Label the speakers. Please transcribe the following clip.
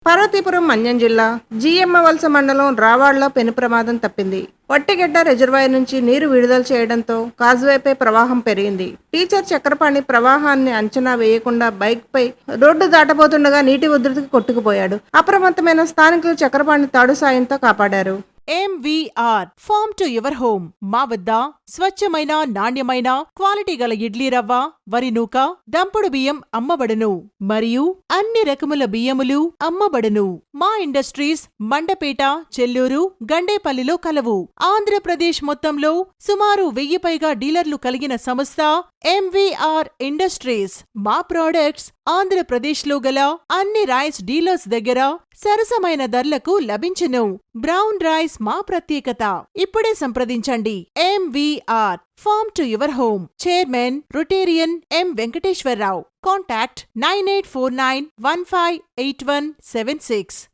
Speaker 1: పార్వతీపురం మన్యం జిల్లా జీఎమ్మవలస మండలం రావాడలో పెను ప్రమాదం తప్పింది. వట్టిగడ్డ రిజర్వాయర్ నుంచి నీరు విడుదల చేయడంతో కాజ్వేపై ప్రవాహం పెరిగింది. టీచర్ చక్రపాణి ప్రవాహాన్ని అంచనా వేయకుండా బైక్ పై రోడ్డు దాటబోతుండగా నీటి ఉధృతికి కొట్టుకుపోయాడు. అప్రమత్తమైన స్థానికులు చక్రపాణి తాడు సాయంతో కాపాడారు.
Speaker 2: MVR farm to your home. మా వద్ద స్వచ్ఛమైన నాణ్యమైన క్వాలిటీ గల ఇడ్లీ రవ్వ, వరి నూక, దంపుడు బియ్యం అమ్మబడును మరియు అన్ని రకముల బియ్యములు అమ్మబడును. మా ఇండస్ట్రీస్ మండపేట, చెల్లూరు, గండేపల్లిలో కలవు. ఆంధ్రప్రదేశ్ మొత్తంలో సుమారు 1000 పైగా డీలర్లు కలిగిన సంస్థ MVR ఇండస్ట్రీస్. మా ప్రొడక్ట్స్ ఆంధ్రప్రదేశ్లో గల అన్ని రైస్ డీలర్స్ దగ్గర సరసమైన ధరలకు లభించును. బ్రౌన్ రైస్ మా ప్రత్యేకత. ఇప్పుడే సంప్రదించండి. MVR farm to your home. Chairman Rotarian M. Venkateswararao. Contact 9849158176.